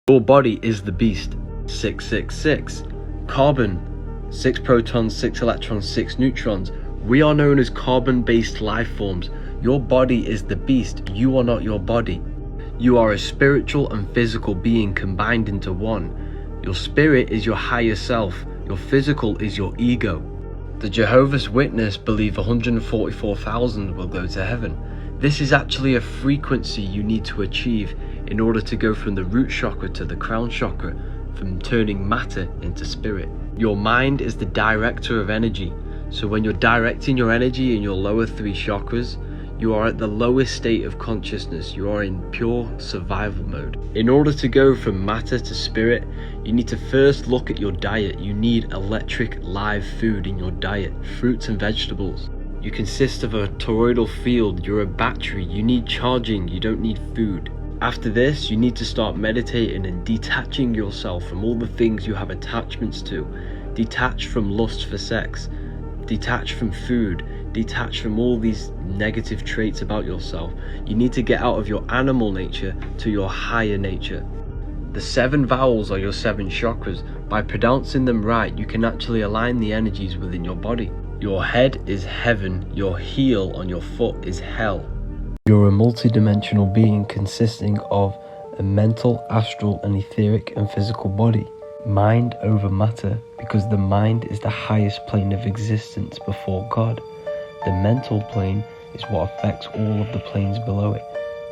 Your body is the beast. 666. Carbon. 6 protons, 6 electrons, 6 neutrons. We are known as carbon-based life forms. Your body is the beast. You are not your body. You are a spiritual and physical being combined into one. Your spirit is your higher self. Your physical is your ego. The Jehovah's Witness believe 144,000 will go to heaven. This is actually a frequency you need to achieve in order to go from the root chakra to the crown chakra, from turning matter into spirit. Your mind is the director of energy. So when you're directing your energy in your lower 3 chakras, you are at the lowest state of consciousness. You are in pure survival mode. In order to go from matter to spirit, you need to first look at your diet. You need electric live food in your diet, fruits and vegetables. You consist of a toroidal field. You're a battery. You need charging. You don't need food. After this, you need to start meditating and detaching yourself from all the things you have attachments to. Detach from lust for sex. Detach from food. Detach from all these negative traits about yourself. You need to get out of your animal nature to your higher nature. The 7 vowels are your 7 chakras. By pronouncing them right, you can actually align the energies within your body. Your head is heaven. Your heel on your foot is hell. You're a multidimensional being consisting of a mental, astral, and etheric and physical body. Mind over matter, because the mind is the highest plane of existence before God. The mental plane is what affects all of the planes below it.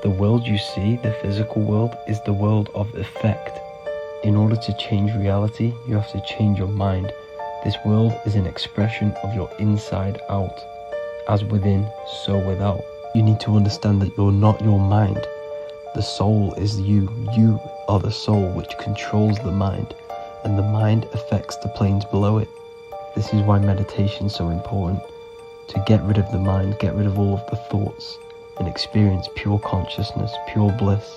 The world you see, the physical world, is the world of effect. In order to change reality, you have to change your mind. This world is an expression of your inside out. As within, so without. You need to understand that you're not your mind. The soul is you. You are the soul which controls the mind, and the mind affects the planes below it. This is why meditation is so important. To get rid of the mind, get rid of all of the thoughts, and experience pure consciousness, pure bliss,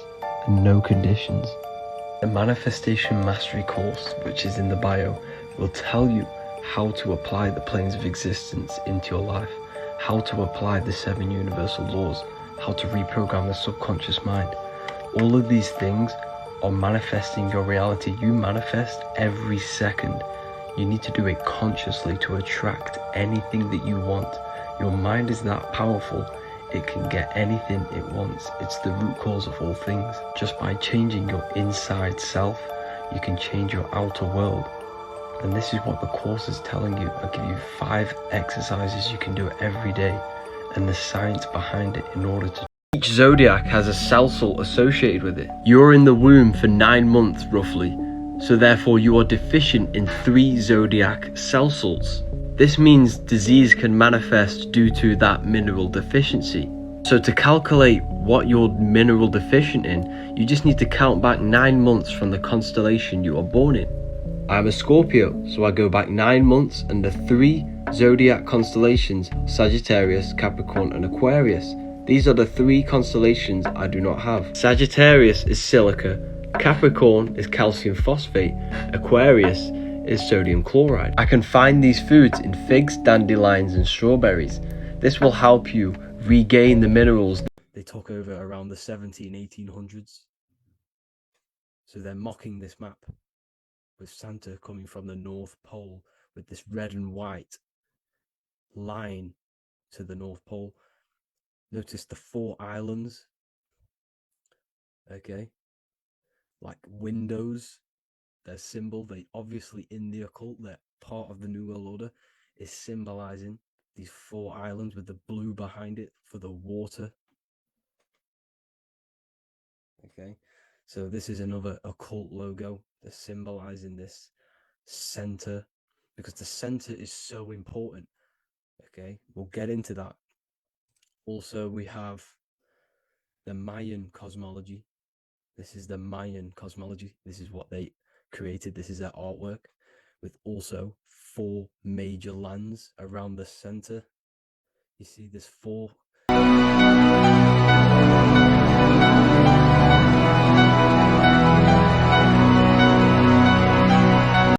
and no conditions. The Manifestation Mastery course, which is in the bio, will tell you how to apply the planes of existence into your life, how to apply the 7 universal laws, how to reprogram the subconscious mind. All of these things are manifesting your reality. You manifest every second. You need to do it consciously to attract anything that you want. Your mind is that powerful. It can get anything it wants. It's the root cause of all things. Just by changing your inside self, you can change your outer world. And this is what the course is telling you. I'll give you 5 exercises you can do every day, and the science behind it in order to. Each zodiac has a cell salt associated with it. You're in the womb for 9 months roughly, so therefore you are deficient in 3 zodiac cell salts. This means disease can manifest due to that mineral deficiency. So to calculate what you're mineral deficient in, you just need to count back 9 months from the constellation you are born in. I'm a Scorpio, so I go back 9 months and the 3 zodiac constellations, Sagittarius, Capricorn and Aquarius. These are the 3 constellations I do not have. Sagittarius is silica, Capricorn is calcium phosphate, Aquarius is sodium chloride. I can find these foods in figs, dandelions and strawberries. This will help you regain the minerals they took over around the 1700s and 1800s. So they're mocking this map, with Santa coming from the North Pole with this red and white line to the North Pole. Notice the 4 islands, okay, like windows, their symbol, they obviously in the occult, they're part of the New World Order, is symbolizing these 4 islands with the blue behind it for the water. Okay, so this is another occult logo. They're symbolizing this center, because the center is so important. Okay, we'll get into that. Also, we have the Mayan cosmology. This is the Mayan cosmology. This is what they created. This is their artwork, with also 4 major lands around the center. You see, there's 4.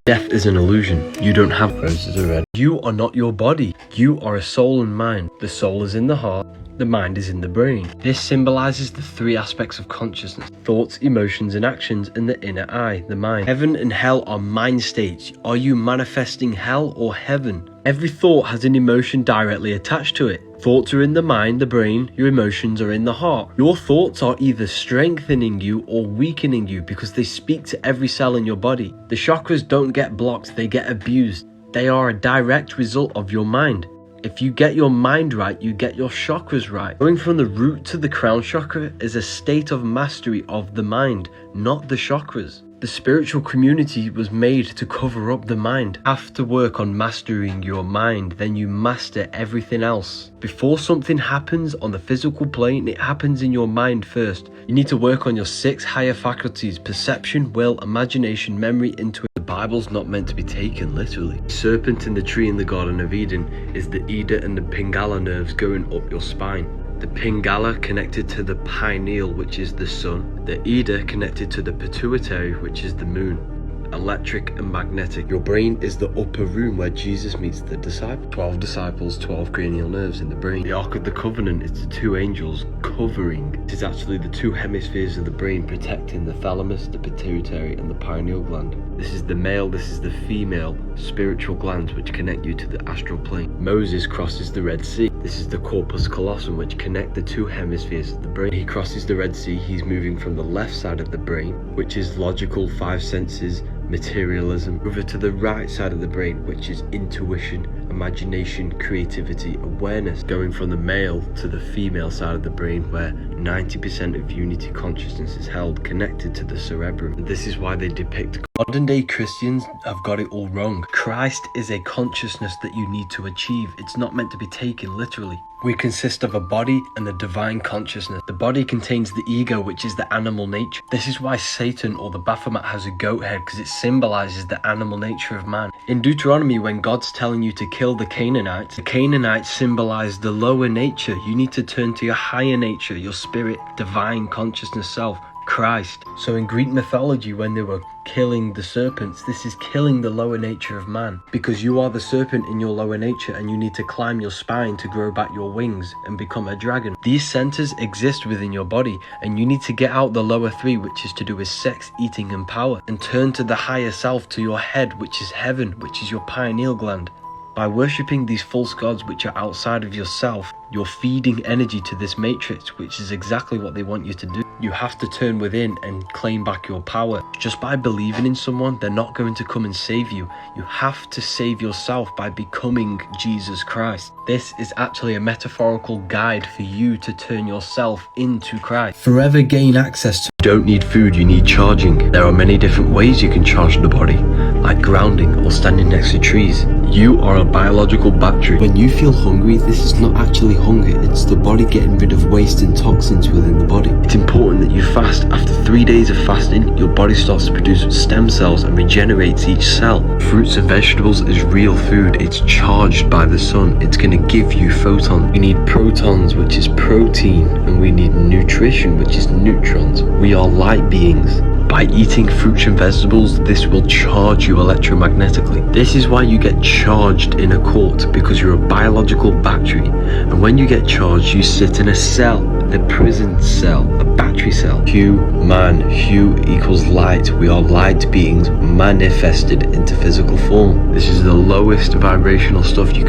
Death is an illusion. You don't have roses are red. You are not your body. You are a soul and mind. The soul is in the heart. The mind is in the brain. This symbolizes the three aspects of consciousness: thoughts, emotions, and actions, and the inner eye, the mind. Heaven and hell are mind states. Are you manifesting hell or heaven? Every thought has an emotion directly attached to it. Thoughts are in the mind, the brain. Your emotions are in the heart. Your thoughts are either strengthening you or weakening you because they speak to every cell in your body. The chakras don't get blocked, they get abused. They are a direct result of your mind. If you get your mind right, you get your chakras right. Going from the root to the crown chakra is a state of mastery of the mind, not the chakras. The spiritual community was made to cover up the mind. You have to work on mastering your mind, then you master everything else. Before something happens on the physical plane, it happens in your mind first. You need to work on your 6 higher faculties: perception, will, imagination, memory, intuition. The Bible's not meant to be taken literally. The serpent in the tree in the Garden of Eden is the Ida and the Pingala nerves going up your spine. The Pingala connected to the pineal, which is the sun. The Ida connected to the pituitary, which is the moon. Electric and magnetic. Your brain is the upper room where Jesus meets the disciples. 12 disciples, 12 cranial nerves in the brain. The Ark of the Covenant is the 2 angels covering. It is actually the 2 hemispheres of the brain protecting the thalamus, the pituitary, and the pineal gland. This is the male, this is the female spiritual glands which connect you to the astral plane. Moses crosses the Red Sea. This is the corpus callosum which connect the 2 hemispheres of the brain. He crosses the Red Sea, he's moving from the left side of the brain, which is logical, 5 senses, materialism, over to the right side of the brain, which is intuition, imagination, creativity, awareness, going from the male to the female side of the brain where 90% of unity consciousness is held, connected to the cerebrum. And this is why they depict modern day Christians have got it all wrong. Christ is a consciousness that you need to achieve. It's not meant to be taken literally. We consist of a body and the divine consciousness. The body contains the ego, which is the animal nature. This is why Satan or the Baphomet has a goat head, because it symbolizes the animal nature of man. In Deuteronomy, when God's telling you to kill the Canaanites symbolize the lower nature. You need to turn to your higher nature, your spirit, divine consciousness self, Christ. So in Greek mythology, when they were killing the serpents, this is killing the lower nature of man, because you are the serpent in your lower nature and you need to climb your spine to grow back your wings and become a dragon. These centers exist within your body and you need to get out the lower 3, which is to do with sex, eating, and power, and turn to the higher self, to your head, which is heaven, which is your pineal gland. By worshipping these false gods which are outside of yourself, you're feeding energy to this matrix, which is exactly what they want you to do. You have to turn within and claim back your power. Just by believing in someone, they're not going to come and save you. You have to save yourself by becoming Jesus Christ. This is actually a metaphorical guide for you to turn yourself into Christ. Forever gain access to. You don't need food, you need charging. There are many different ways you can charge the body, like grounding or standing next to trees. You are a biological battery. When you feel hungry, this is not actually hunger, it's the body getting rid of waste and toxins within the body. It's important that you fast. After 3 days of fasting, your body starts to produce stem cells and regenerates each cell. Fruits and vegetables is real food. It's charged by the sun. It's going to give you photons. We need protons, which is protein, and we need nutrition, which is neutrons. We are light beings. By eating fruits and vegetables, this will charge you electromagnetically. This is why you get charged in a court, because you're a biological battery. And when you get charged, you sit in a cell, a prison cell, a battery cell. Hue, man, hue equals light. We are light beings manifested into physical form. This is the lowest vibrational stuff you can